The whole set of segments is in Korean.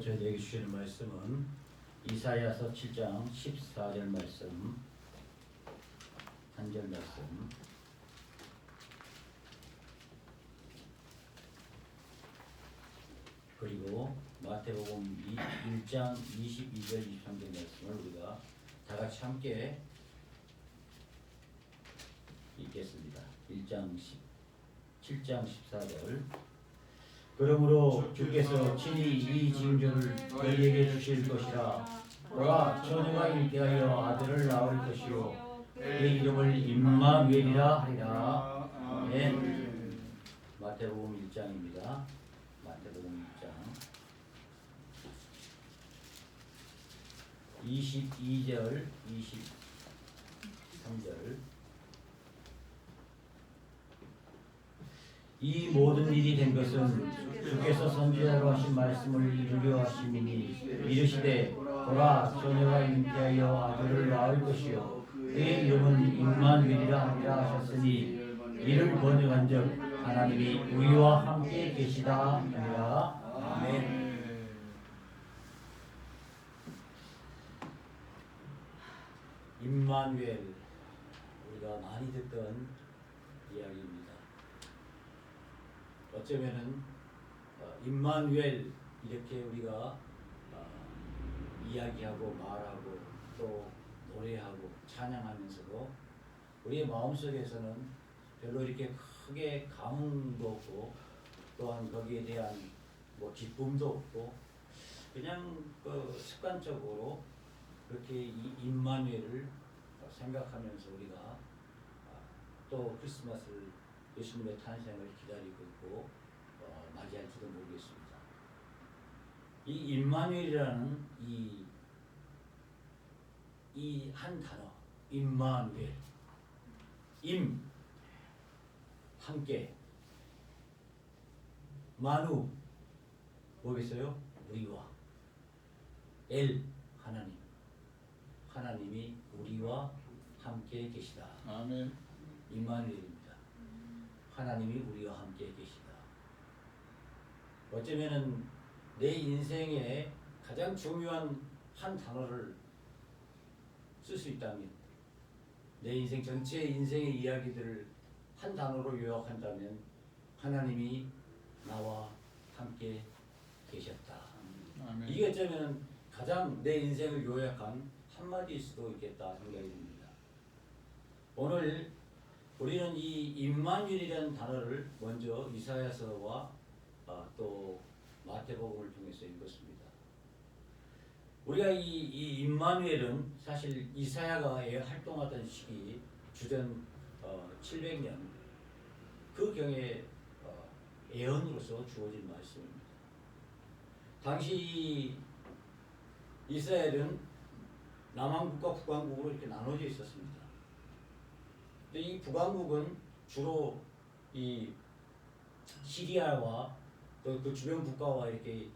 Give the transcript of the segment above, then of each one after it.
오늘도 저희에게 주시는 말씀은 이사야서 7장 14절 말씀, 한 절 말씀, 그리고 마태복음 1장 22절 23절 말씀을 우리가 다 같이 함께 읽겠습니다. 7장 14절. 그러므로 주께서 친히 이 징조를 너희에게 주실 것이라. 보라, 처녀가 잉태하여 아들을 낳을 것이요 그의 이름을 임마누엘이라 하리라. 아멘. 마태복음 1장입니다. 마태복음 1장 22절 23절. 이 모든 일이 된 것은 주께서 선지자로 하신 말씀을 이루려 하심이니 이르시되 보라, 처녀가 잉태하여 아들을 낳을 것이요 그의 이름은 임마누엘이라 하리라 하셨으니 이를 번역한즉 하나님이 우리와 함께 계시다 하니라. 아멘. 임마누엘, 우리가 많이 듣던 이야기입니다. 어쩌면은 임마누엘 이렇게 우리가 이야기하고 말하고 또 노래하고 찬양하면서도 우리의 마음속에서는 별로 이렇게 크게 감흥도 없고 또한 거기에 대한 뭐 기쁨도 없고 그냥 습관적으로 그렇게 이 임마누엘을 생각하면서 우리가 또 크리스마스를 예수님의 탄생을 기다리고 있고 맞이할지도 모르겠습니다. 이 임마누엘이라는 이 한 단어, 임마누엘, 임 함께, 마누 뭐겠어요? 우리와, 엘 하나님, 하나님이 우리와 함께 계시다. 아멘. 임마누엘입니다. 하나님이 우리와 함께 계시다. 어쩌면은 내 인생에 가장 중요한 한 단어를 쓸 수 있다면, 내 인생 전체 인생의 이야기들을 한 단어로 요약한다면 하나님이 나와 함께 계셨다. 아멘. 이게 어쩌면 가장 내 인생을 요약한 한마디일 수도 있겠다 생각이 듭니다. 오늘 우리는 이 임마누엘이라는 단어를 먼저 이사야서와 또 마태복음을 통해서 읽었습니다. 우리가 이 임마누엘은 사실 이사야가 활동하던 시기 주전 700년 그 경에 예언으로서 주어진 말씀입니다. 당시 이스라엘은 남왕국과 북왕국으로 이렇게 나눠져 있었습니다. 근데 이 북왕국은 주로 이 시리아와 또 그 주변 국가와 이렇게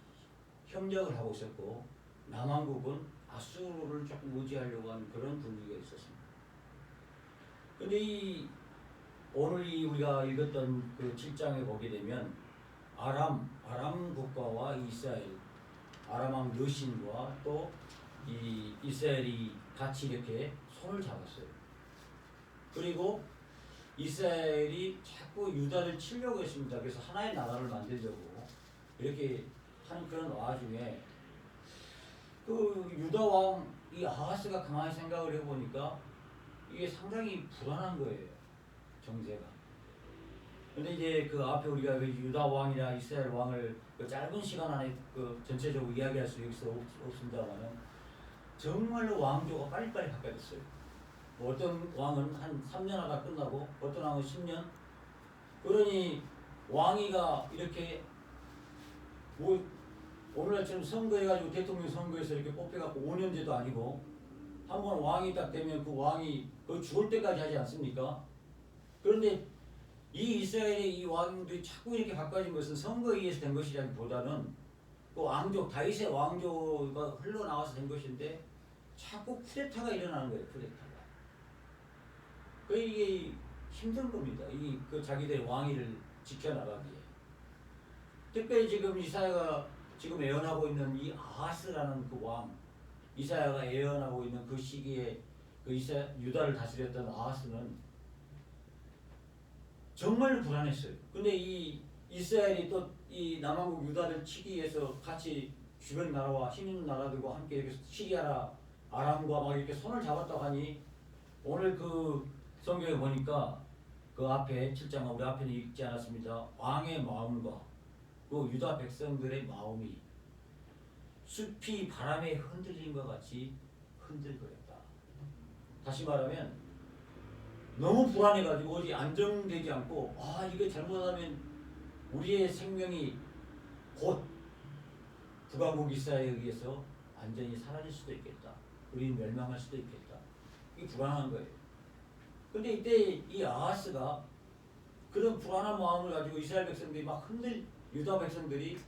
협력을 하고 있었고, 남왕국은 아수르를 조금 의지하려고 하는 그런 분위기가 있었습니다. 근데 오늘 우리가 읽었던 그 7장에 보게 되면 아람 국가와 이스라엘, 아람 왕 여신과 또 이 이스라엘이 같이 이렇게 손을 잡았어요. 그리고 이스라엘이 자꾸 유다를 치려고 했습니다. 그래서 하나의 나라를 만들려고 이렇게 하는 그런 와중에 그 유다 왕 이 아하스가 가만히 생각을 해보니까 이게 상당히 불안한 거예요, 정세가. 근데 이제 그 앞에 우리가 그 유다 왕이나 이스라엘 왕을 그 짧은 시간 안에 그 전체적으로 이야기할 수 여기서 없습니다만은 정말로 왕조가 빨리빨리 바뀌었어요. 뭐 어떤 왕은 한 3년 하다 끝나고 어떤 왕은 10년. 그러니 왕위가 이렇게 뭐 오늘날처럼 선거해가지고 대통령 선거에서 이렇게 뽑혀갖고 5년제도 아니고 한 번 왕이 딱 되면 그 왕이 그 죽을 때까지 하지 않습니까? 그런데 이 이스라엘의 이 왕들이 자꾸 이렇게 바꿔진 것은 선거에 의해서 된 것이라기보다는 그 왕조, 다윗의 왕조가 흘러나와서 된 것인데 자꾸 쿠데타가 일어나는 거예요. 쿠데타가. 그 이게 힘든 겁니다. 그 자기들의 왕위를 지켜나가기에. 특별히 지금 이사야가 지금 예언하고 있는 이 아하스라는 그 왕, 이사야가 예언하고 있는 그 시기에 그 유다를 다스렸던 아하스는 정말 불안했어요. 근데 이 이스라엘이 또 이 남왕국 유다를 치기 위해서 같이 주변 나라와 힘 있는 나라들과 함께 이렇게 시리아라 아람과 막 이렇게 손을 잡았다고 하니 오늘 그 성경에 보니까 그 앞에 7장 우리 앞에는 읽지 않았습니다. 왕의 마음과 그 유다 백성들의 마음이 숲이 바람에 흔들림과 같이 흔들거렸다. 다시 말하면 너무 불안해가지고 어디 안정되지 않고 이게 잘못하면 우리의 생명이 곧 북왕국 이스라엘에 의해서 완전히 사라질 수도 있겠다. 우리는 멸망할 수도 있겠다. 이게 불안한 거예요. 근데 이때 이 아하스가 그런 불안한 마음을 가지고 이스라엘 백성들이 막 유다 백성들이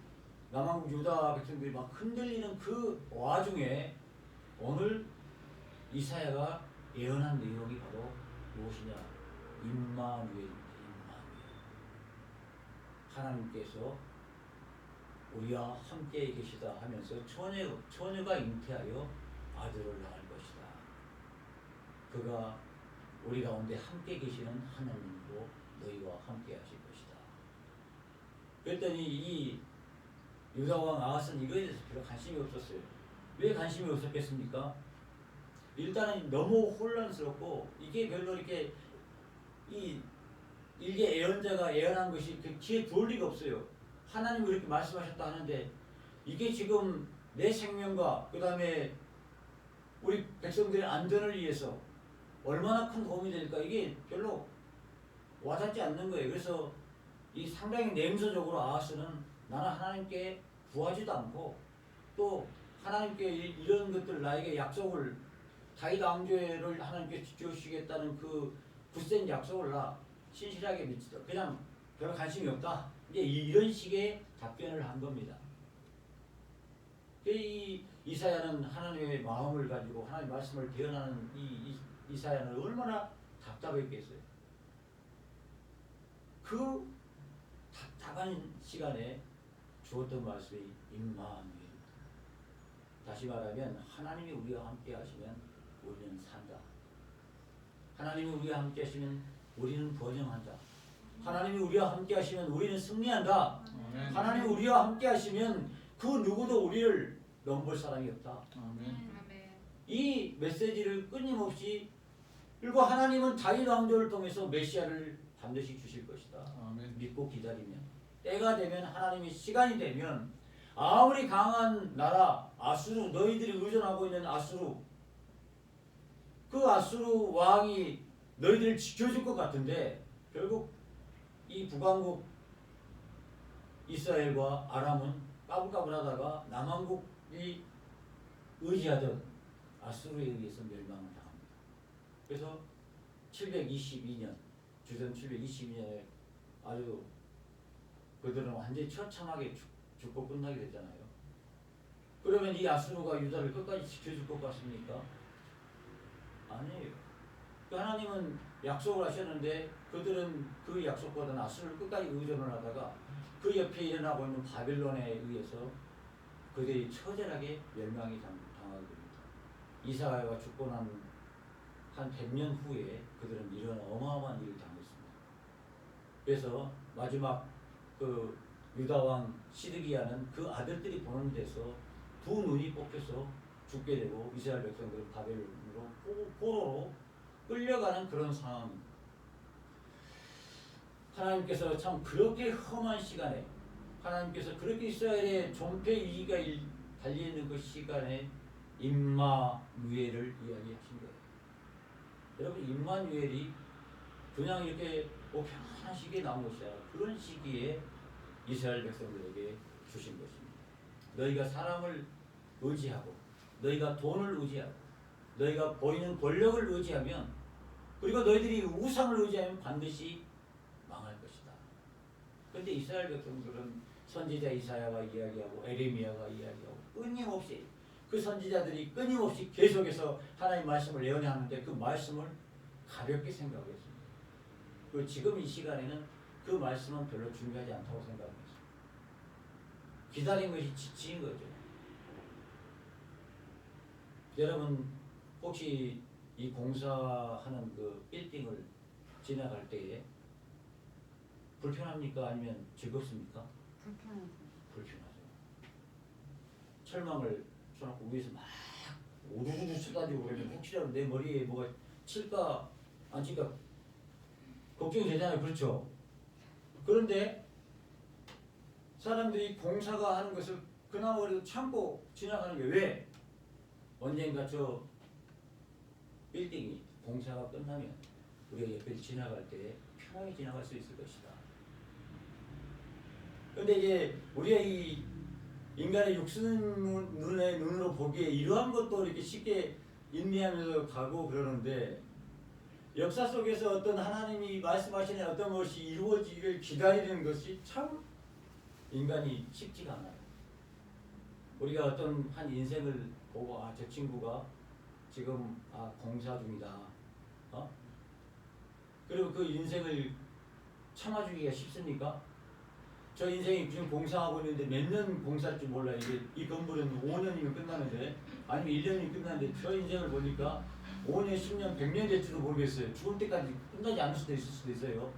남왕국 유다 백성들이 막 흔들리는 그 와중에 오늘 이사야가 예언한 내용이 바로 무엇이냐? 임마누엘입니다. 하나님께서 우리와 함께 계시다 하면서 처녀가 잉태하여 아들을 낳을 것이다. 그가 우리 가운데 함께 계시는 하나님으로 너희와 함께 하실 것이다. 그랬더니 이 유다왕 아하스는 이거에 대해서 별로 관심이 없었어요. 왜 관심이 없었겠습니까? 일단은 너무 혼란스럽고 이게 별로 이렇게 이게 예언자가 예언한 것이 그 귀에 들어올 리가 없어요. 하나님이 이렇게 말씀하셨다 하는데 이게 지금 내 생명과 그 다음에 우리 백성들의 안전을 위해서 얼마나 큰 도움이 될까 이게 별로 와닿지 않는 거예요. 그래서 이 상당히 냉소적으로 아하스는 나는 하나님께 구하지도 않고 또 하나님께 이런 것들 나에게 약속을 다윗 왕조를 하나님께 지켜주시겠다는 그 굳센 약속을 나 신실하게 믿지도 그냥 별 관심이 없다. 이제 이런 식의 답변을 한 겁니다. 이 이사야는 하나님의 마음을 가지고 하나님의 말씀을 대언하는 이사야는 얼마나 답답했겠어요. 그 답답한 시간에 주었던 말씀이 임마누엘. 다시 말하면 하나님이 우리와 함께 하시면 우리는 산다. 하나님이 우리와 함께 하시면 우리는 번영한다. 하나님이 우리와 함께 하시면 우리는 승리한다. 아멘. 하나님이 우리와 함께 하시면 그 누구도 우리를 넘볼 사람이 없다. 아멘. 이 메시지를 끊임없이 그리고 하나님은 다윗 왕조를 통해서 메시아를 반드시 주실 것이다. 아멘. 믿고 기다리면 때가 되면 하나님의 시간이 되면 아무리 강한 나라 아수르 너희들이 의존하고 있는 아수르 그 아수르 왕이 너희들을 지켜줄 것 같은데 결국 이 북왕국 이스라엘과 아람은 까불까불하다가 남왕국이 의지하던 아수르에 의해서 멸망을 당합니다. 그래서 722년 주전 722년에 아주 그들은 완전히 처참하게 죽고 끝나게 되잖아요. 그러면 이 아수르가 유다를 끝까지 지켜줄 것 같습니까? 아니에요. 하나님은 약속을 하셨는데 그들은 그 약속보다는 아수르를 끝까지 의존을 하다가 그 옆에 일어나고 있는 바빌론에 의해서 그들이 처절하게 멸망이 당하게 됩니다. 이사야가 죽고 난 한 100년 후에 그들은 이런 어마어마한 일을 당했습니다. 그래서 마지막 그 유다왕 시드기야는 그 아들들이 보는 데서 두 눈이 뽑혀서 죽게 되고 이스라엘 백성들은 바벨론으로 포로로 끌려가는 그런 상황입니다. 하나님께서 참 그렇게 험한 시간에 하나님께서 그렇게 이스라엘의 존폐 위기가 달려있는 그 시간에 임마누엘을 이야기하신 거예요. 여러분 임마누엘이 그냥 이렇게 편한 시기에 나온 것이 아니라 그런 시기에 이스라엘 백성들에게 주신 것입니다. 너희가 사람을 의지하고 너희가 돈을 의지하고 너희가 보이는 권력을 의지하면 그리고 너희들이 우상을 의지하면 반드시 망할 것이다. 그런데 이스라엘 백성들은 선지자 이사야가 이야기하고 에레미야가 이야기하고 끊임없이 그 선지자들이 끊임없이 계속해서 하나님 말씀을 예언하는데 그 말씀을 가볍게 생각했습니다. 그리고 지금 이 시간에는 그 말씀은 별로 중요하지 않다고 생각합니다. 기다린 것이 지친 거죠. 여러분 혹시 이 공사하는 그 빌딩을 지나갈 때에 불편합니까? 아니면 즐겁습니까? 불편하죠. 불편하죠. 철망을 쳐놓고 위에서 막 우르르 쳐가지고 그러면 혹시라도 내 머리에 뭐가 칠까 안 칠까 걱정이 되잖아요. 그렇죠? 그런데 사람들이 공사가 하는 것을 그나마 그래도 참고 지나가는 게 왜? 언젠가 저 빌딩이 공사가 끝나면 우리가 옆에 지나갈 때 편하게 지나갈 수 있을 것이다. 그런데 이제 우리가 이 인간의 육신의 눈으로 보기에 이러한 것도 이렇게 쉽게 인내하면서 가고 그러는데 역사 속에서 어떤 하나님이 말씀하시는 어떤 것이 이루어지기를 기다리는 것이 참 인간이 쉽지가 않아요. 우리가 어떤 한 인생을 보고 저 친구가 지금 공사 중이다. 그리고 그 인생을 참아주기가 쉽습니까? 저 인생이 지금 공사하고 있는데 몇 년 공사할 줄 몰라요. 이게 이 건물은 5년이면 끝나는데 아니면 1년이면 끝나는데 저 인생을 보니까 5년, 10년, 100년 될지도 모르겠어요. 죽을 때까지 끝나지 않을 수도 있을 수도 있어요.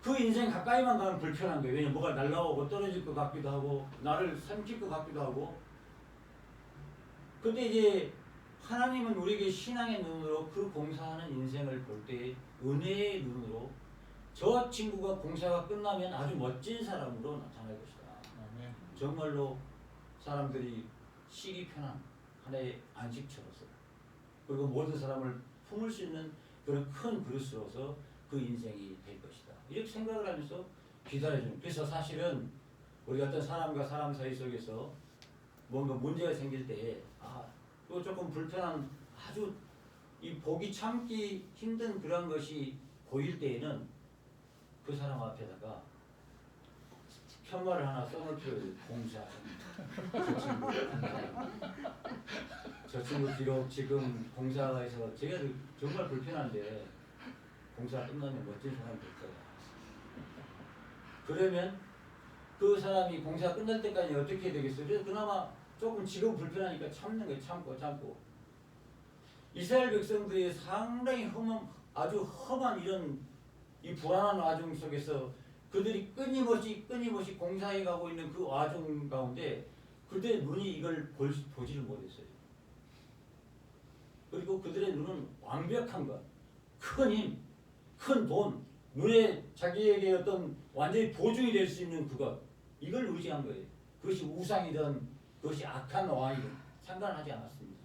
그 인생 가까이만 가면 불편한 거예요. 왜냐면 뭐가 날라오고 떨어질 것 같기도 하고 나를 삼킬 것 같기도 하고. 근데 이제 하나님은 우리에게 신앙의 눈으로 그 공사하는 인생을 볼 때 은혜의 눈으로 저 친구가 공사가 끝나면 아주 멋진 사람으로 나타날 것이다. 아멘. 정말로 사람들이 쉬기 편한 하나의 안식처로서 그리고 모든 사람을 품을 수 있는 그런 큰 그릇으로서 그 인생이 될 것이다. 이렇게 생각을 하면서 기다려주는. 그래서 사실은 우리 어떤 사람과 사람 사이 속에서 뭔가 문제가 생길 때에 또 조금 불편한 아주 이 보기 참기 힘든 그런 것이 보일 때에는 그 사람 앞에다가 편말을 하나 써놓을 필요가 공사. 저 친구 비록 지금 공사에서 제가 정말 불편한데 공사 끝나면 멋진 사람이 될 거야. 그러면 그 사람이 공사 끝날 때까지 어떻게 되겠어요? 그래서 그나마 조금 지금 불편하니까 참는 거예요. 참고. 이스라엘 백성들이 상당히 아주 험한 이런 이 불안한 와중 속에서 그들이 끊임없이 공사해 가고 있는 그 와중 가운데 그들의 눈이 이걸 보지를 못했어요. 그리고 그들의 눈은 완벽한 것, 큰 힘, 큰 돈, 눈에 자기에게 어떤 완전히 보증이 될 수 있는 그것, 이걸 의지한 거예요. 그것이 우상이든 그것이 악한 왕이든 상관하지 않았습니다.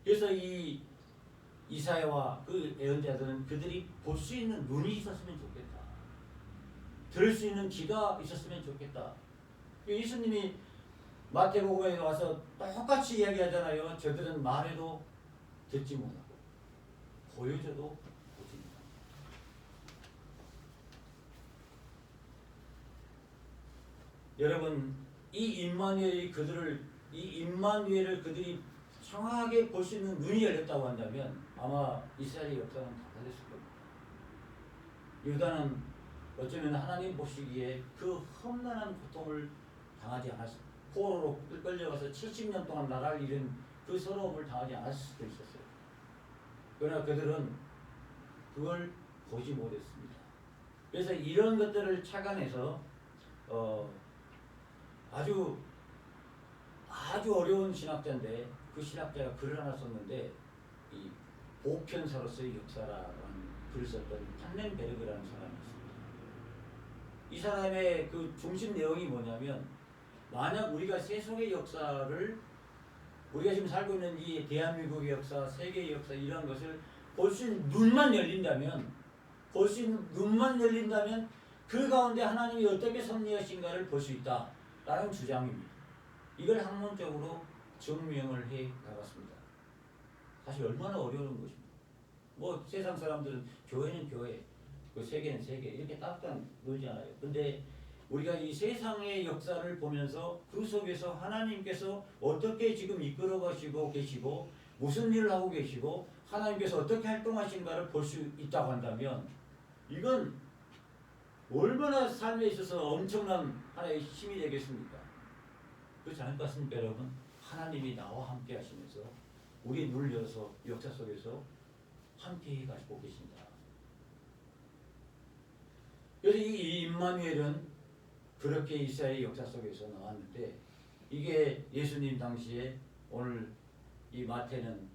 그래서 이 이사야와 그 예언자들은 그들이 볼 수 있는 눈이 있었으면 좋겠다. 들을 수 있는 귀가 있었으면 좋겠다. 예수님이 마태복음에 와서 똑같이 이야기하잖아요. 저들은 말해도 듣지 못하고 보여줘도 보지 못하고. 여러분 이 임마누엘을 그들이 정확하게 볼 수 있는 눈이 열렸다고 한다면 아마 이스라엘의 역사는 다 달렸을 겁니다. 유다는 어쩌면 하나님 보시기에 그 험난한 고통을 당하지 않았을, 포로로 끌려가서 70년 동안 나라를 잃은 그 서러움을 당하지 않았을 수도 있었어요. 그러나 그들은 그걸 보지 못했습니다. 그래서 이런 것들을 착안해서 아주 어려운 신학자인데 그 신학자가 글을 하나 썼는데 이 보편사로서의 역사라는 글을 썼던 탄넨베르그라는 사람이 있습니다. 이 사람의 그 중심 내용이 뭐냐면 만약 우리가 세속의 역사를 우리가 지금 살고 있는 이 대한민국의 역사, 세계의 역사 이런 것을 볼 수 있는 눈만 열린다면 그 가운데 하나님이 어떻게 섭리하신가를 볼 수 있다라는 주장입니다. 이걸 학문적으로 증명을 해 나갔습니다. 사실 얼마나 어려운 것입니다. 뭐 세상 사람들은 교회는 교회, 그 세계는 세계 이렇게 딱딱 놀지 않아요. 근데 우리가 이 세상의 역사를 보면서 그 속에서 하나님께서 어떻게 지금 이끌어 가시고 계시고 무슨 일을 하고 계시고 하나님께서 어떻게 활동하신가를 볼 수 있다고 한다면 이건 얼마나 삶에 있어서 엄청난 하나의 힘이 되겠습니까? 그렇지 않을 것 같습니까, 여러분? 하나님이 나와 함께 하시면서 우리 눈을 열어서 역사 속에서 함께 가시고 계십니다. 그래서 이 임마누엘은 그렇게 이스라엘 역사 속에서 나왔는데, 이게 예수님 당시에 오늘 이 마태는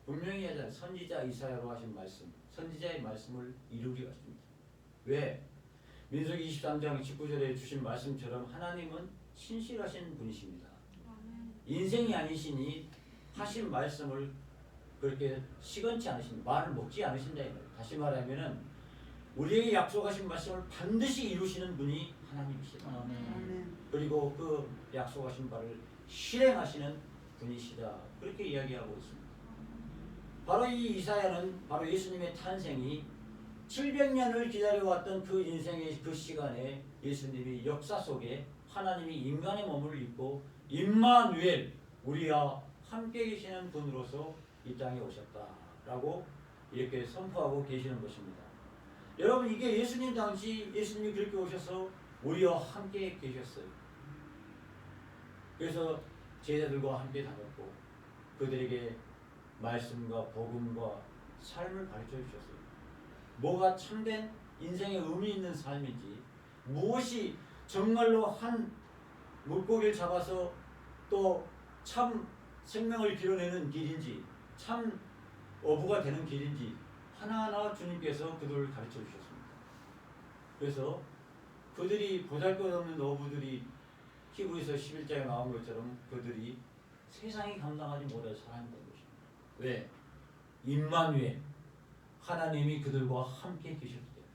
분명히 하잖아요. 선지자 이사야로 하신 말씀, 선지자의 말씀을 이루게 하십니다. 왜? 민수기 23장 19절에 주신 말씀처럼 하나님은 신실하신 분이십니다. 인생이 아니시니 하신 말씀을 그렇게 시건치 않으십니다. 말을 먹지 않으신다. 다시 말하면은 우리에게 약속하신 말씀을 반드시 이루시는 분이 하나님이시다. 그리고 그 약속하신 바를 실행하시는 분이시다. 그렇게 이야기하고 있습니다. 바로 이 이사야는 바로 예수님의 탄생이 700년을 기다려왔던 그 인생의 그 시간에 예수님이 역사 속에 하나님이 인간의 몸을 입고 임마누엘, 우리와 함께 계시는 분으로서 이 땅에 오셨다라고 이렇게 선포하고 계시는 것입니다. 여러분, 이게 예수님 당시 예수님이 그렇게 오셔서 우리와 함께 계셨어요. 그래서 제자들과 함께 다녔고 그들에게 말씀과 복음과 삶을 가르쳐 주셨어요. 뭐가 참된 인생의 의미 있는 삶인지, 무엇이 정말로 한 물고기를 잡아서 또 참 생명을 길어내는 길인지, 참 어부가 되는 길인지 하나하나 주님께서 그들을 가르쳐 주셨습니다. 그래서 그들이 보잘것없는 어부들이 히브리서 11장에 나온 것처럼 그들이 세상이 감당하지 못할 사람이 된 것입니다. 왜? 임마누엘, 하나님이 그들과 함께 계셨기 때문에.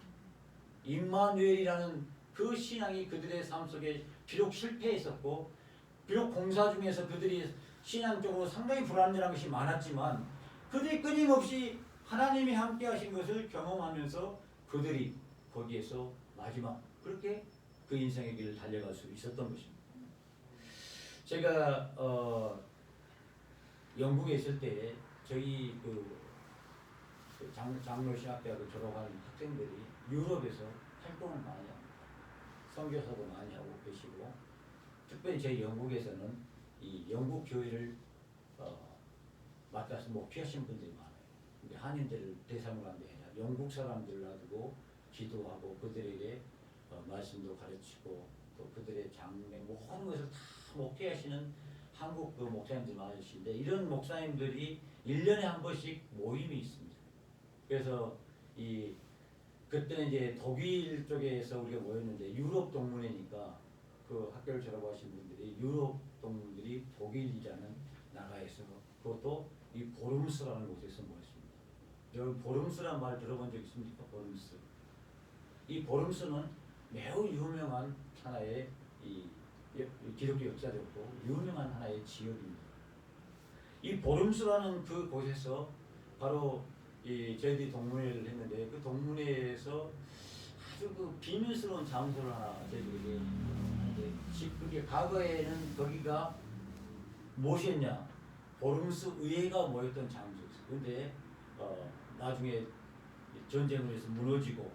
임마누엘이라는 그 신앙이 그들의 삶 속에 비록 실패했었고, 비록 공사 중에서 그들이 신앙적으로 상당히 불안정한 것이 많았지만, 그들이 끊임없이 하나님이 함께 하신 것을 경험하면서 그들이 거기에서 마지막 그렇게 그 인생의 길을 달려갈 수 있었던 것입니다. 제가 영국에 있을 때 저희 장로신학대학을 졸업한 학생들이 유럽에서 활동을 많이 합니다. 선교사도 많이 하고 계시고, 특별히 저희 영국에서는 이 영국 교회를 맡아서 목회하시는 분들이 많아요. 근데 한인들을 대상으로 한 게 아니라 영국 사람들을 놔두고 기도하고 그들에게 말씀도 가르치고 또 그들의 장래 모든 것을 다 목회하시는 한국 그 목사님들 많으신데, 이런 목사님들이 1년에 한 번씩 모임이 있습니다. 그래서 그때는 이제 독일 쪽에서 우리가 모였는데, 유럽 동문회니까 그 학교를 졸업하신 분들이 유럽 동문들이 독일이라는 나라에서, 그것도 이 보름스라는 곳에서 모였습니다. 여러분, 보름스라는 말 들어본 적 있습니까? 보름스. 이 보름스는 매우 유명한 하나의 기독교 역사적으로 유명한 하나의 지역입니다. 이 보름스라는 그 곳에서 바로 저희들이 동문회를 했는데, 그 동문회에서 아주 그 비밀스러운 장소를 하나 저희들에게 하는데, 그게 과거에는 거기가 무엇이었냐? 보름스 의회가 모였던 장소였어요. 그런데 나중에 전쟁으로 해서 무너지고,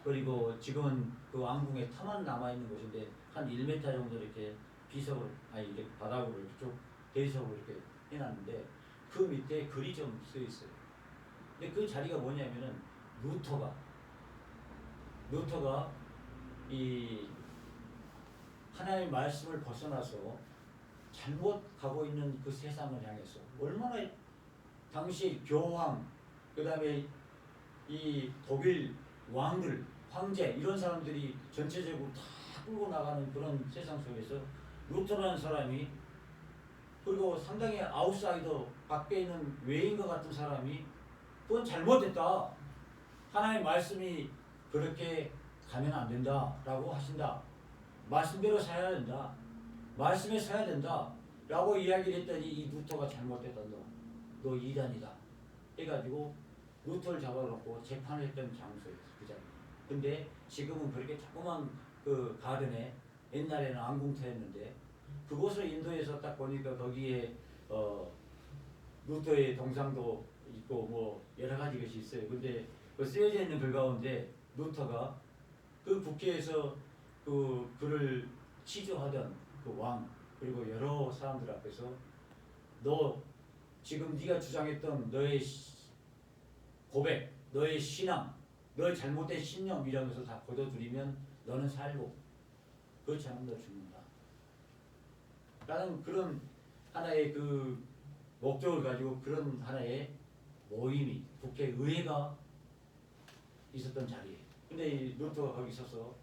그리고 지금은 그 왕궁에 터만 남아있는 곳인데 한 1m 정도 이렇게 비석을, 이렇게 바닥으로 이렇게 쭉 대석으로 이렇게 해놨는데, 그 밑에 글이 좀 써있어요. 근데 그 자리가 뭐냐면은 루터가 이 하나님의 말씀을 벗어나서 잘못 가고 있는 그 세상을 향해서 얼마나 당시 교황, 그 다음에 이 독일 왕들, 황제, 이런 사람들이 전체적으로 다 끌고 나가는 그런 세상 속에서 루터라는 사람이, 그리고 상당히 아웃사이더, 밖에 있는 외인과 같은 사람이 그건 잘못됐다, 하나님의 말씀이 그렇게 가면 안 된다 라고 하신다, 말씀대로 살아야 된다, 말씀에 서야 된다 라고 이야기를 했더니, 이 루터가 잘못됐다, 너 이단이다 해가지고 루터를 잡아놓고 재판을 했던 장소였어요. 그 자리. 근데 지금은 그렇게 조그만 그 가든에, 옛날에는 안궁터였는데, 그곳을 인도에서 딱 보니까 거기에 루터의 동상도 있고 뭐 여러 가지 것이 있어요. 근데 그 쓰여져 있는 글 가운데 루터가 그 국회에서 그 그를 치조하던 그 왕 그리고 여러 사람들 앞에서 너 지금 네가 주장했던 너의 고백, 너의 신앙, 너의 잘못된 신념 이런 것을 다 거둬들이면 너는 살고 그렇지 않으면 너 죽는다. 라는 그런 하나의 그 목적을 가지고 그런 하나의 모임이 국회의회가 있었던 자리에. 근데 이 루터가 거기 서서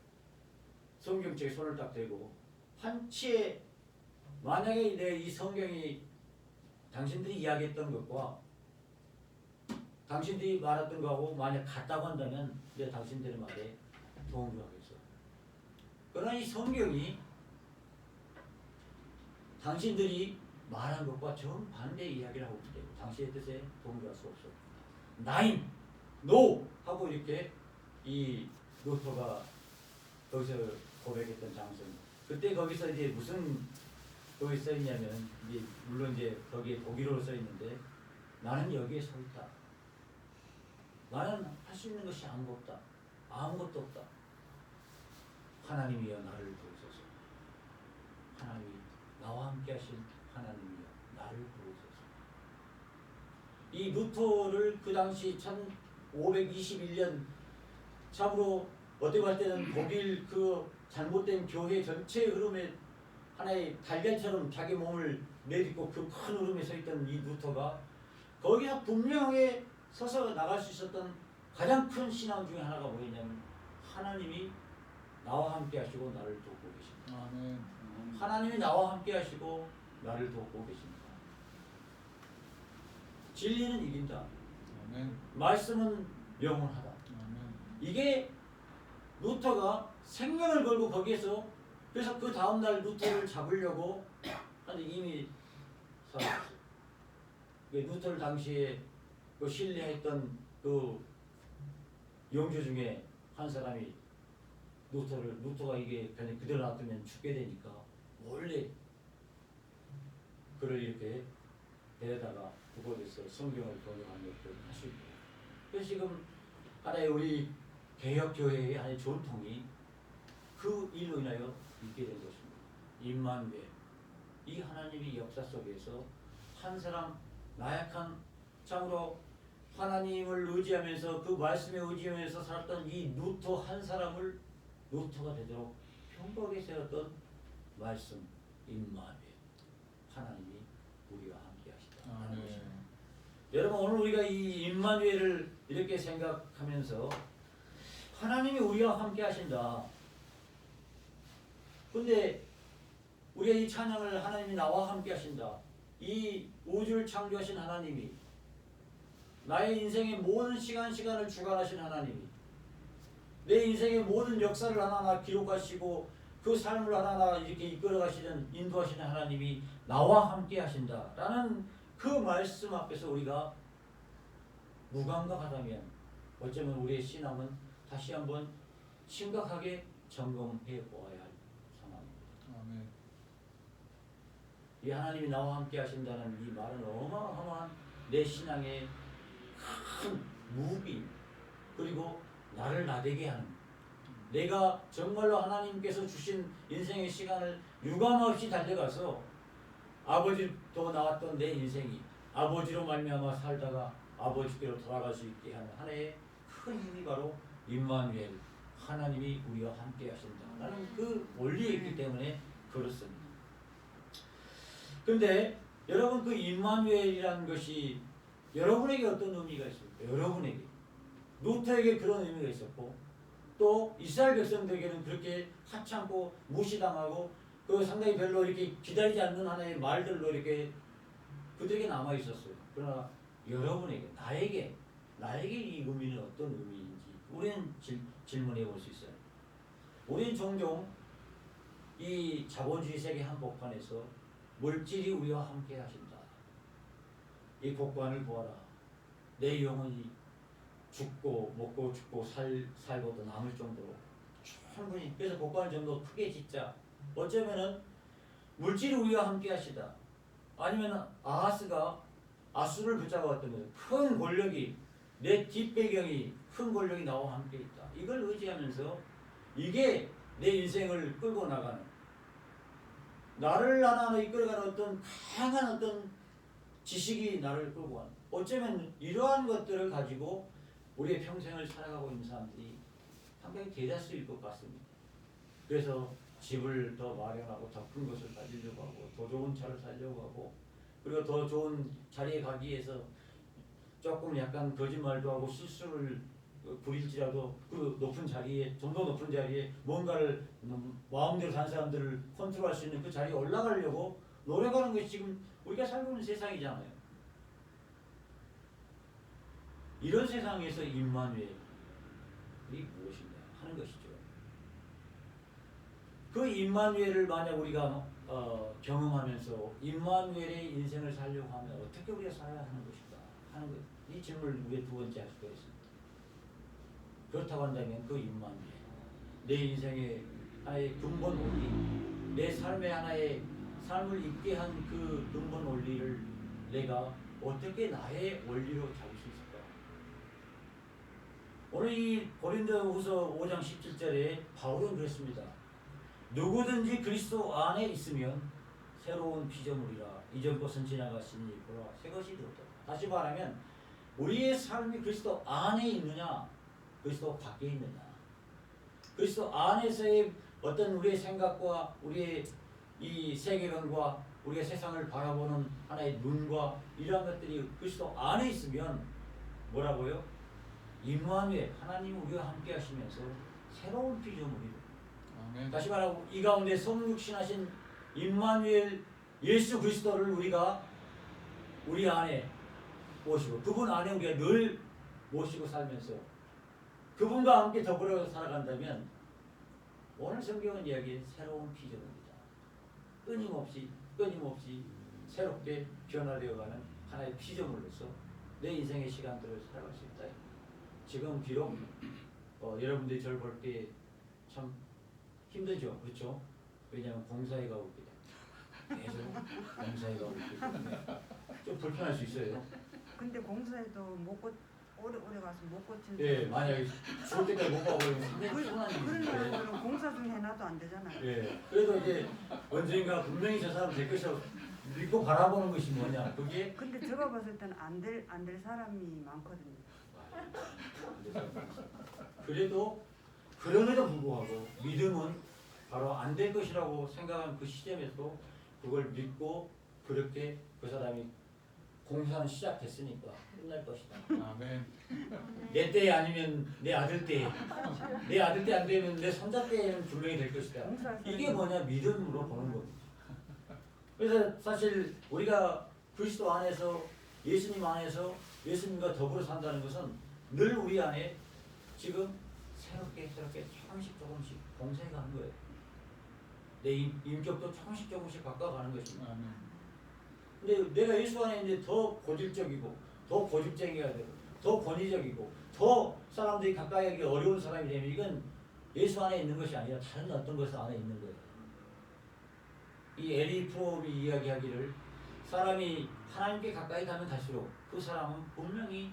성경책에 손을 딱 대고 한치의 만약에 내 이 성경이 당신들이 이야기했던 것과 당신들이 말했던 거하고 만약 같다고 한다면 내가 당신들의 말에 동조하겠어. 그러나 이 성경이 당신들이 말한 것과 정반대의 이야기를 하고 있기 때문에 당신의 뜻에 동조할 수 없어. 나인, 노 하고 이렇게 이 루터가 거기서 고백했던 장소입니다. 그때 거기서 이제 무슨 거기 써 있냐면 이제 물론 이제 거기에 독일어로 써 있는데 나는 여기에 서 있다. 나는 할 수 있는 것이 아무것도 없다. 아무것도 없다. 하나님이여 나를 도우소서. 하나님이 나와 함께 하신 하나님이여 나를 도우소서. 이 루터를 그 당시 1521년 참으로 어떻게 할 때는 독일 그 잘못된 교회 전체의 흐름에 하나의 달걀처럼 자기 몸을 내딛고 그 큰 흐름에 서 있던 이 루터가 거기서 분명하게 서서 나갈 수 있었던 가장 큰 신앙 중에 하나가 뭐였냐면 하나님이 나와 함께 하시고 나를 돕고 계십니다. 아멘. 하나님이 나와 함께 하시고 나를 돕고 계십니다. 진리는 이긴다. 아멘. 말씀은 영원하다. 아멘. 이게 루터가 생명을 걸고 거기에서 그래서 그 다음날 루터를 잡으려고 하는데 이미 사라졌어요. 루터를 당시에 그 신뢰했던 그 영주 중에 한 사람이 루터가 이게 그냥 그대로 놔두면 죽게 되니까 원래 그를 이렇게 데려다가 그곳에서 성경을 번역하는 것을 할 수 있고 그래서 지금 하나의 우리 개혁교회의 하나의 전통이 그 일로 인하여 있게 된 것입니다. 임마누엘 이 하나님의 역사 속에서 한 사람 나약한 참으로 하나님을 의지하면서 그 말씀에 의지하면서 살았던 이 루터 한 사람을 루터가 되도록 평범하게 세웠던 말씀 임마누엘 하나님이 우리와 함께 하시다. 아멘. 여러분 오늘 우리가 이 임마누엘을 이렇게 생각하면서 하나님이 우리와 함께 하신다. 근데 우리가 이 찬양을 하나님이 나와 함께 하신다. 이 우주를 창조하신 하나님이 나의 인생의 모든 시간을 주관하신 하나님이 내 인생의 모든 역사를 하나하나 기록하시고 그 삶을 하나하나 이렇게 이끌어가시는 인도하시는 하나님이 나와 함께 하신다라는 그 말씀 앞에서 우리가 무감각하다면 어쩌면 우리의 신앙은 다시 한번 심각하게 점검해 보아야 할 상황입니다. 아멘. 이 하나님이 나와 함께 하신다는 이 말은 어마어마한 내 신앙의 큰 무기 그리고 나를 나대게 하는 내가 정말로 하나님께서 주신 인생의 시간을 유감없이 달려가서 아버지도 나왔던 내 인생이 아버지로 말미암아 살다가 아버지께로 돌아갈 수 있게 하는 하나의 큰 힘이 바로 임마누엘 하나님이 우리와 함께 하신다라는 그 원리에 있기 때문에 그렇습니다. 근데 여러분 그 임마누엘이라는 것이 여러분에게 어떤 의미가 있습니까? 여러분에게 루터에게 그런 의미가 있었고 또 이스라엘 백성들에게는 그렇게 하찮고 무시당하고 그 상당히 별로 이렇게 기다리지 않는 하나의 말들로 이렇게 그들에게 남아 있었어요. 그러나 여러분에게 나에게 이 의미는 어떤 의미인지 우리는 질문해 볼 수 있어요. 우리는 종종 이 자본주의 세계 한복판에서 물질이 우리와 함께 하신다. 이 곡관을 보아라. 내 영혼이 죽고 먹고 죽고 살고도 남을 정도로 충분히 그래서 곡관을 좀 더 크게 짓자. 어쩌면은 물질이 우리와 함께 하시다. 아니면 아하스가 아수를 붙잡아왔던 거예요. 큰 권력이 내 뒷배경이 큰 권력이 나와 함께 있다. 이걸 의지하면서 이게 내 인생을 끌고 나가는, 나를 하나 이끌어가는 어떤 강한 어떤 지식이 나를 끌고 가는, 어쩌면 이러한 것들을 가지고 우리의 평생을 살아가고 있는 사람들이 상당히 대다수일 것 같습니다. 그래서 집을 더 마련하고 더 큰 것을 가지려고 하고 더 좋은 차를 사려고 하고, 그리고 더 좋은 자리에 가기 위해서 조금 약간 거짓말도 하고 실수를 부릴지라도 그 높은 자리에, 좀 더 높은 자리에 뭔가를 마음대로 사는 사람들을 컨트롤할 수 있는 그 자리에 올라가려고 노력하는 것이 지금 우리가 살고 있는 세상이잖아요. 이런 세상에서 임마누엘이 무엇인가 하는 것이죠. 그 임마누엘을 만약 우리가 경험하면서 임마누엘의 인생을 살려고 하면 어떻게 우리가 살아야 하는 것인가 하는 것, 이 질문을 우리가 두 번째 할 수가 있습니다. 그렇다고 한다면 그 임마누엘, 내 인생의 하나의 근본 원리, 내 삶의 하나의 삶을 있게 한 그 근본 원리를 내가 어떻게 나의 원리로 잡을 수 있을까? 오늘 이 고린도후서 5장 17절에 바울은 그랬습니다. 누구든지 그리스도 안에 있으면 새로운 피조물이라, 이전 것은 지나갔으니 보라 새 것이 되었다. 다시 말하면 우리의 삶이 그리스도 안에 있느냐, 그리스도 밖에 있느냐, 그리스도 안에서의 어떤 우리의 생각과 우리의 이 세계관과 우리가 세상을 바라보는 하나의 눈과 이러한 것들이 그리스도 안에 있으면 뭐라고요? 임마누엘, 하나님 우리와 함께 하시면서 새로운 피조물이, 다시 말하고 이 가운데 성육신하신 임마누엘 예수 그리스도를 우리가 우리 안에 모시고 그분 안에 우리가 늘 모시고 살면서 그분과 함께 더불어 살아간다면 오늘 성경은 이야기해 새로운 피조물이다. 끊임없이 새롭게 변화되어가는 하나의 피조물로서 내 인생의 시간들을 살아갈 수 있다. 지금 비록 여러분들이 저를 볼 때 참 힘들죠, 그렇죠? 왜냐하면 공사에 가고 있기 때문에, 계속 공사에 가고 있기 때문에 좀 불편할 수 있어요. 근데 공사에도 못 오래 가서 못 고치는. 예, 만약에 추울 때까지 못 가고 그러면 상당히 피곤한 일인데. 그런 공사 좀 해놔도 안 되잖아요. 예, 그래도 이제 언젠가 분명히 저 사람 될 것이라고 믿고 바라보는 것이 뭐냐, 그게. 근데 제가 봤을 때는 안 될 사람이 많거든요. 그래도 그럼에도 불구하고 믿음은 바로 안 될 것이라고 생각한 그 시점에서 그걸 믿고 그렇게 그 사람이 공사는 시작됐으니까 끝날 것이다. 아멘. 내 때 아니면 내 아들 때, 내 아들 때 안 되면 내 손자 때는 분명히 될 것이다. 이게 뭐냐, 믿음으로 보는 겁니다. 그래서 사실 우리가 그리스도 안에서, 예수님 안에서 예수님과 더불어 산다는 것은 늘 우리 안에 지금 새롭게 조금씩 공생해 가는 거예요. 내 인격도 조금씩 바꿔가는 것입니다. 근데 내가 예수 안에 있는데 더 고질적이고 더 고집쟁이가 되고 더 권위적이고 더 사람들이 가까이 하기 어려운 사람이 되면 이건 예수 안에 있는 것이 아니라 다른 어떤 것 안에 있는 거예요. 이 에리 프롬이 이야기하기를 사람이 하나님께 가까이 가면 갈수록 그 사람은 분명히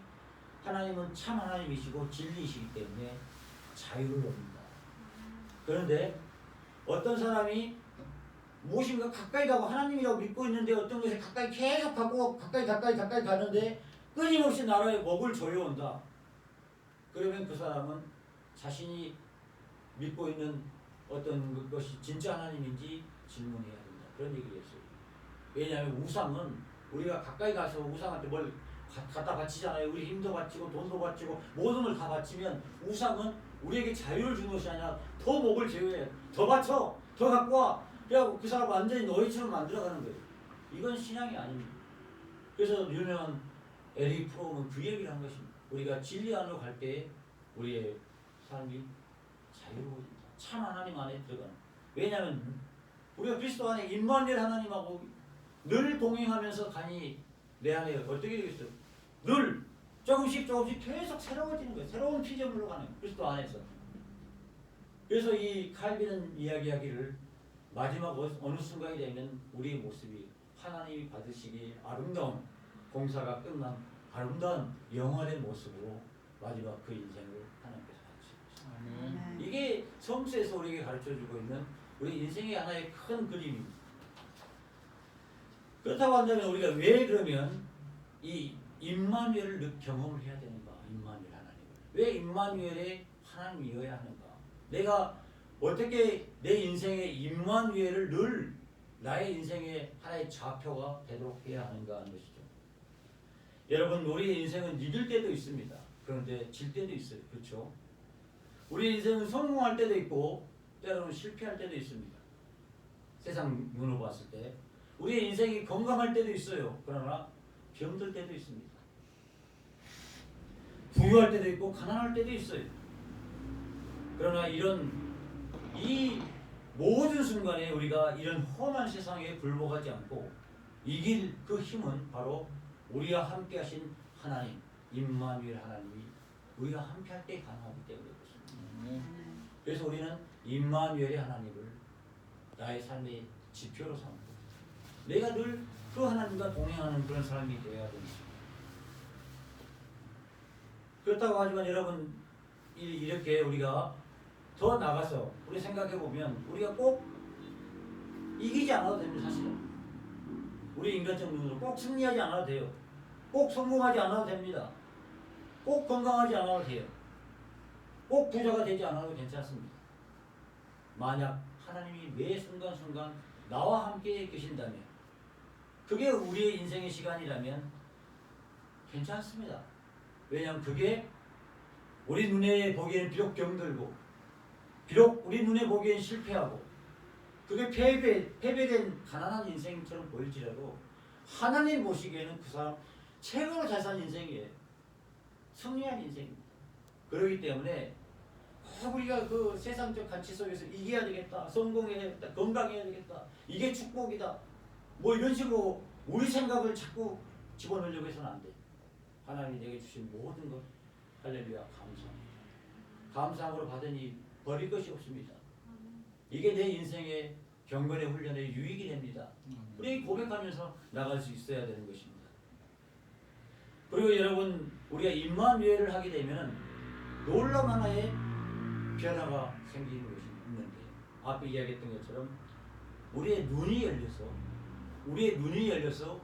하나님은 참 하나님이시고 진리이시기 때문에 자유를 얻는다. 그런데 어떤 사람이 무엇인가 가까이 가고 하나님이라고 믿고 있는데 어떤 것에 가까이 계속 가고 가까이 가는데 끊임없이 나라에 먹을 조여온다. 그러면 그 사람은 자신이 믿고 있는 어떤 것이 진짜 하나님인지 질문해야 된다. 그런 얘기를 했어요. 왜냐하면 우상은 우리가 가까이 가서 우상한테 뭘 갖다 바치잖아요. 우리 힘도 바치고 돈도 바치고 모든 걸 다 바치면 우상은 우리에게 자유를 주는 것이 아니라 더 목을 제어해. 더 바쳐. 더 갖고 와. 그래갖고 그 사람을 완전히 노예처럼 만들어가는 거예요. 이건 신앙이 아닙니다. 그래서 유명한 에릭 프롬은 그 얘기를 한 것입니다. 우리가 진리 안으로 갈 때 우리의 삶이 자유로워진다. 참 하나님 안에 들어가는. 왜냐하면 우리가 그리스도 안에 임마누엘 하나님하고 늘 동행하면서 가니 내 안에 어떻게 되겠어요? 늘 조금씩 계속 새로워지는 거예요. 새로운 피조물로 가는 거예요. 그리스도 안에서. 그래서 이 칼빈은 이야기하기를 마지막 어느 순간이 되면 우리의 모습이 하나님이 받으시기에 아름다운 공사가 끝난 아름다운 영원의 모습으로 마지막 그 인생을 하나님께서 받으십니다. 네. 이게 성수에서 우리에게 가르쳐주고 있는 우리 인생의 하나의 큰 그림입니다. 그렇다고 한다면 우리가 왜 그러면 이 임마누엘을 경험을 해야 되는가? 임마누엘 하나님을. 왜 임마누엘의 하나님이어야 하는가? 내가 어떻게 내 인생의 임마누엘을 늘 나의 인생의 하나의 좌표가 되도록 해야 하는가 하는 것이죠. 여러분, 우리의 인생은 이길 때도 있습니다. 그런데 질 때도 있어요. 그렇죠? 우리 인생은 성공할 때도 있고 때로는 실패할 때도 있습니다. 세상 눈으로 봤을 때 우리의 인생이 건강할 때도 있어요. 그러나 병들 때도 있습니다. 부유할 때도 있고 가난할 때도 있어요. 그러나 이 모든 순간에 우리가 이런 험한 세상에 굴복하지 않고 이길 그 힘은 바로 우리와 함께 하신 하나님, 임마누엘 하나님이 우리가 함께 할 때 가능하기 때문에 그렇습니다. 그래서 우리는 임마누엘의 하나님을 나의 삶의 지표로 삼고 내가 늘 그 하나님과 동행하는 그런 사람이 되어야 됩니다. 그렇다고 하지만 여러분, 이렇게 우리가 더 나가서 우리 생각해 보면 우리가 꼭 이기지 않아도 됩니다. 사실은 우리 인간적 눈으로 꼭 승리하지 않아도 돼요. 꼭 성공하지 않아도 됩니다. 꼭 건강하지 않아도 돼요. 꼭 부자가 되지 않아도 괜찮습니다. 만약 하나님이 매 순간순간 나와 함께 계신다면, 그게 우리의 인생의 시간이라면 괜찮습니다. 왜냐하면 그게 우리 눈에 보기에는 비록 병들고 비록 우리 눈에 보기엔 실패하고 그게 패배된 가난한 인생처럼 보일지라도 하나님 보시기에는 그 사람 최고로 잘 산 인생이에요. 승리한 인생입니다. 그렇기 때문에 꼭 우리가 그 세상적 가치 속에서 이겨야 되겠다, 성공해야 되겠다, 건강해야 되겠다, 이게 축복이다, 뭐 이런 식으로 우리 생각을 자꾸 집어넣으려고 해서는 안 돼. 하나님이 내게 주신 모든 것 할렐루야 감사합니다. 감사함으로 받으니 버릴 것이 없습니다. 이게 내 인생의 경건의 훈련의 유익이 됩니다. 우리 고백하면서 나갈 수 있어야 되는 것입니다. 그리고 여러분, 우리가 임마누엘을 하게 되면 놀라운 하나의 변화가 생기는 것이 있는데, 앞에 이야기했던 것처럼 우리의 눈이 열려서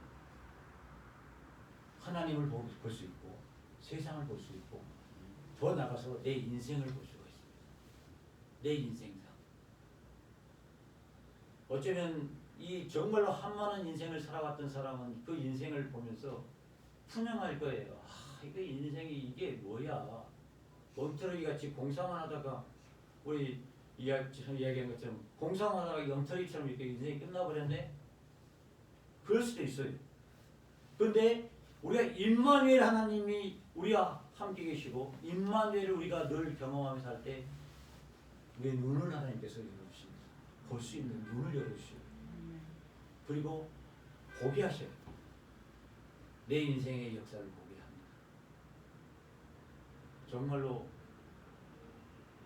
하나님을 볼 수 있고 세상을 볼 수 있고 더 나가서 내 인생을 볼 수가 있습니다. 내 인생상. 어쩌면 이 정말로 한많은 인생을 살아왔던 사람은 그 인생을 보면서 분명할 거예요. 이거 인생이 이게 뭐야? 엉터리 같이 공사만 하다가 우리 이야기한 것처럼 공사만 하다가 엉터리처럼 이렇게 인생이 끝나버렸네? 그럴 수도 있어요. 그런데 우리가 임마누엘 하나님이 우리와 함께 계시고 임마누엘을 우리가 늘 경험하면서 할 때 우리의 눈을 하나님께서 열어주십니다. 볼 수 있는 눈을 열어주시고 그리고 보게 하셔요. 내 인생의 역사를 보게 합니다. 정말로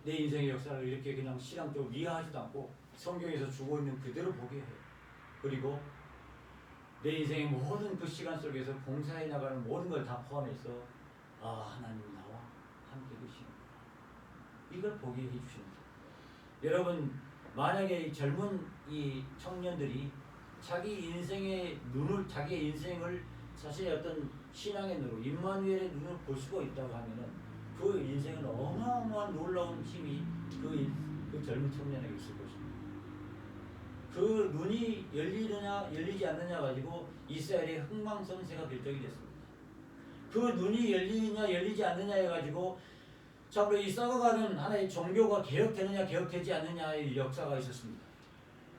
내 인생의 역사를 이렇게 그냥 신앙적으로 이해하지도 않고 성경에서 주고 있는 그대로 보게 해요. 그리고 내 인생의 모든 그 시간 속에서 봉사해 나가는 모든 걸 다 포함해서 하나님이 나와 함께 계시는구나. 이걸 보게 해주시는 거예요. 여러분, 만약에 젊은 이 청년들이 자기의 인생을 자신의 어떤 신앙의 눈으로 임마누엘의 눈으로 볼 수가 있다고 하면은 그 인생은 어마어마한 놀라운 힘이 그 젊은 청년에게 있을 것입니다. 그 눈이 열리느냐 열리지 않느냐 가지고 이스라엘의 흥망성쇠가 결정이 됐습니다. 그 눈이 열리느냐 열리지 않느냐 해가지고 참으로 이 썩어가는 하나의 종교가 개혁되느냐 개혁되지 않느냐의 역사가 있었습니다.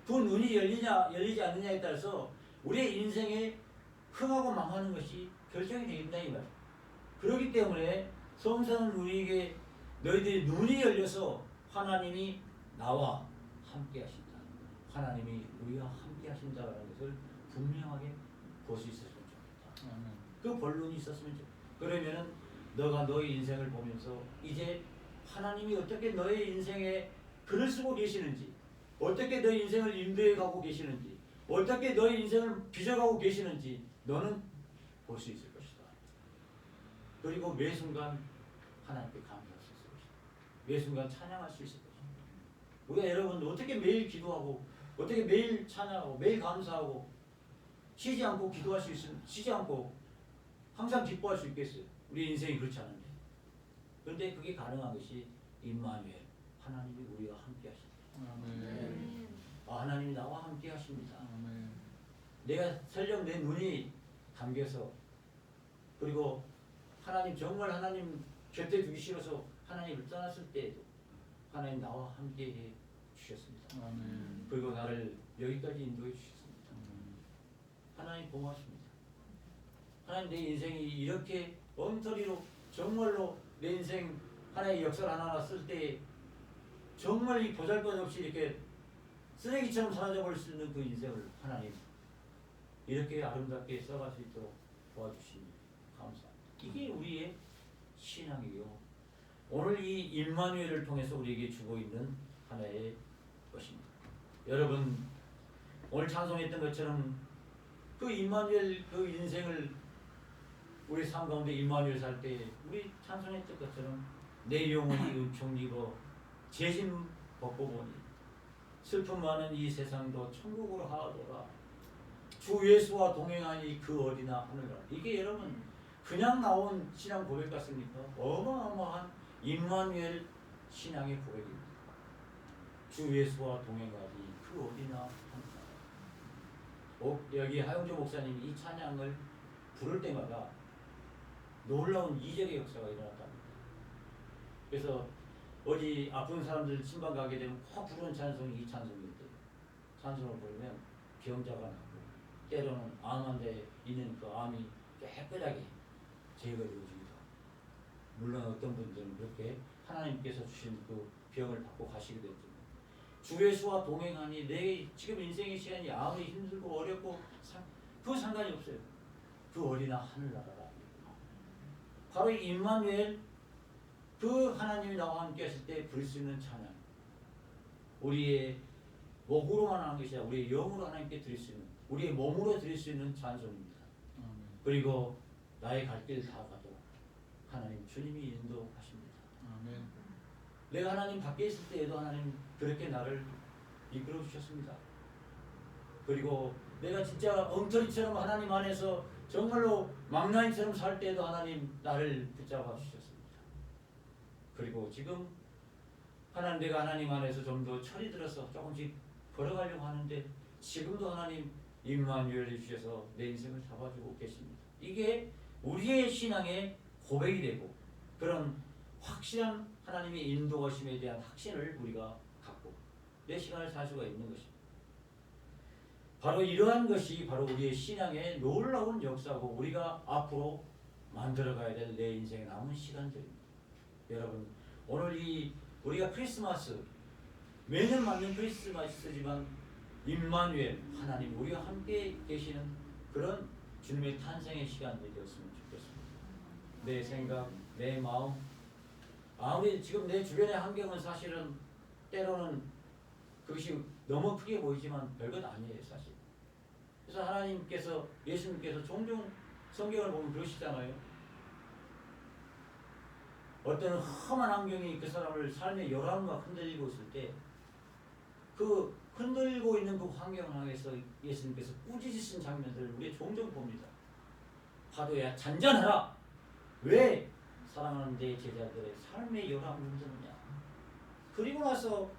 그 눈이 열리냐 열리지 않느냐에 따라서 우리의 인생에 흥하고 망하는 것이 결정이 되겠다 이 말. 그렇기 때문에 성서는 우리에게 너희들이 눈이 열려서 하나님이 나와 함께 하신다. 하나님이 우리와 함께 하신다라는 것을 분명하게 볼 수 있었으면 좋겠다. 그 본론이 있었으면 좋겠다. 그러면은 너가 너의 인생을 보면서 이제 하나님이 어떻게 너의 인생에 글을 쓰고 계시는지, 어떻게 너의 인생을 인도해 가고 계시는지, 어떻게 너의 인생을 빚어가고 계시는지 너는 볼 수 있을 것이다. 그리고 매 순간 하나님께 감사할 수 있을 것이다. 매 순간 찬양할 수 있을 것입니다. 우리가 여러분 어떻게 매일 기도하고 어떻게 매일 찬양하고 매일 감사하고 쉬지 않고 기도할 수 있으면 쉬지 않고 항상 기뻐할 수 있겠어요. 우리 인생이 그렇지 않은데. 그런데 그게 가능한 것이 임마누엘 하나님이 우리와 함께 하십니다. 아멘. 하나님이 나와 함께 하십니다. 아멘. 내가 설령 내 눈이 감겨서 그리고 하나님 정말 하나님 곁에 두기 싫어서 하나님을 떠났을 때에도 하나님 나와 함께 해 주셨습니다. 아멘. 그리고 나를 여기까지 인도해 주셨습니다. 하나님 고맙습니다. 하나님 내 인생이 이렇게 엉터리로 정말로 내 인생 하나의 역사를 하나 쓸 때 정말 이 보잘것없이 이렇게 쓰레기처럼 사라져 버릴 수 있는 그 인생을 하나님 이렇게 아름답게 써갈 수 있도록 도와주시니 감사합니다. 이게 우리의 신앙이요. 오늘 이 임마누엘을 통해서 우리에게 주고 있는 하나의 것입니다. 여러분 오늘 찬송했던 것처럼 그 임마누엘 그 인생을 우리 삶 가운데 임마누엘 살 때 우리 찬송했던 것처럼 내 영혼이 은총 입어 죄짐 벗고 보니 슬픔 많은 이 세상도 천국으로 하더라. 주 예수와 동행하니 그 어디나 하늘나라. 이게 여러분 그냥 나온 신앙 고백 같습니까? 어마어마한 임마누엘 신앙의 고백입니다. 주 예수와 동행하니 그 어디나 하늘나라. 여기 하용조 목사님이 이 찬양을 부를 때마다 놀라운 이적의 역사가 일어났답니다. 그래서 어디 아픈 사람들 신방 가게 되면 꼭 부르는 찬송이 이 찬송인데 찬송을 부르면 병자가 나고 때로는 암한데 있는 그 암이 깨끗하게 제거되어지기도 하고 물론 어떤 분들은 그렇게 하나님께서 주신 그 병을 받고 가시기도 했지만 주 예수와 동행하니 내 지금 인생의 시간이 아무리 힘들고 어렵고 그 상관이 없어요. 그 어디나 하늘나라라. 바로 이 임마누엘 그 하나님이 나와 함께 하실 때 부를 수 있는 찬양 우리의 목으로만 하는 것이 아니라 우리의 영으로 하나님께 드릴 수 있는 우리의 몸으로 드릴 수 있는 찬송입니다. 아멘. 그리고 나의 갈 길 다 가도록 하나님 주님이 인도하십니다. 아멘. 내가 하나님 밖에 있을 때에도 하나님 그렇게 나를 이끌어 주셨습니다. 그리고 내가 진짜 엉터리처럼 하나님 안에서 정말로 망나니처럼 살 때에도 하나님 나를 붙잡아 주셨습니다. 그리고 지금 하나님 내가 하나님 안에서 좀 더 철이 들어서 조금씩 걸어가려고 하는데 지금도 하나님 임마누엘을 주셔서 내 인생을 잡아주고 계십니다. 이게 우리의 신앙의 고백이 되고 그런 확실한 하나님의 인도하심에 대한 확신을 우리가 갖고 내 시간을 살 수가 있는 것입니다. 바로 이러한 것이 바로 우리의 신앙의 놀라운 역사고 우리가 앞으로 만들어가야 될 내 인생의 남은 시간들입니다. 여러분 오늘 이 우리가 크리스마스 매년 맞는 크리스마스지만 임마누엘 하나님 우리와 함께 계시는 그런 주님의 탄생의 시간이 되었으면 좋겠습니다. 내 생각, 내 마음 아무리 지금 내 주변의 환경은 사실은 때로는 그것이 너무 크게 보이지만 별것 아니에요 사실. 그래서 하나님께서 예수님께서 종종 성경을 보면 그러시잖아요. 어떤 험한 환경이 그 사람을 삶의 요란과 흔들리고 있을 때 그 흔들고 있는 그 환경 안에서 예수님께서 꾸짖으신 장면들을 우리 종종 봅니다. 파도야 잔잔하라. 왜 사랑하는 내 제자들의 삶의 요란을 흔드느냐. 그리고 나서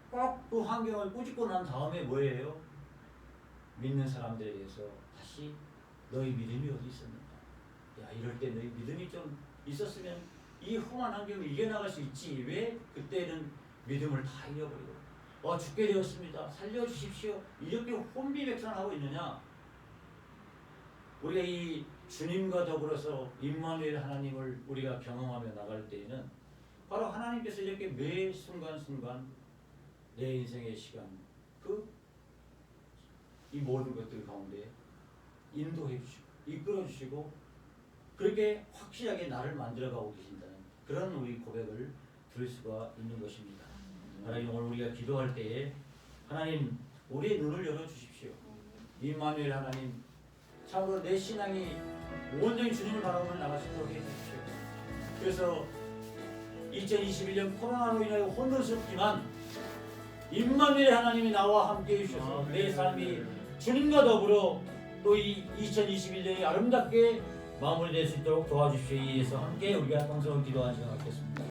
꼭 그 환경을 꾸짖고 난 다음에 뭐예요? 믿는 사람들에 대해서 다시 너희 믿음이 어디 있었는가? 야 이럴 때 너희 믿음이 좀 있었으면 이 험한 환경을 이겨나갈 수 있지. 왜 그때는 믿음을 다 잃어버리고 죽게 되었습니다. 살려주십시오. 이렇게 혼비백산하고 있느냐? 우리가 이 주님과 더불어서 임마누엘 하나님을 우리가 경험하며 나갈 때에는 바로 하나님께서 이렇게 매 순간순간 내 인생의 시간 이 모든 것들 가운데 인도해 주시고 이끌어 주시고 그렇게 확실하게 나를 만들어가고 계신다는 그런 우리 고백을 들을 수가 있는 것입니다. 하나님 오늘 우리가 기도할 때에 하나님 우리의 눈을 열어주십시오. 임마누엘 하나님 참으로 내 신앙이 온전히 주님을 바라보며 나갈 수 있도록 해주십시오. 그래서 2021년 코로나로 인하여 혼돈스럽지만 임마누엘의 하나님이 나와 함께 해주셔서 내 삶이 주님과 더불어 또 이 2021년이 아름답게 마무리될 수 있도록 도와주시오. 이에서 함께 우리가 통성을 기도하는 시간 갖겠습니다.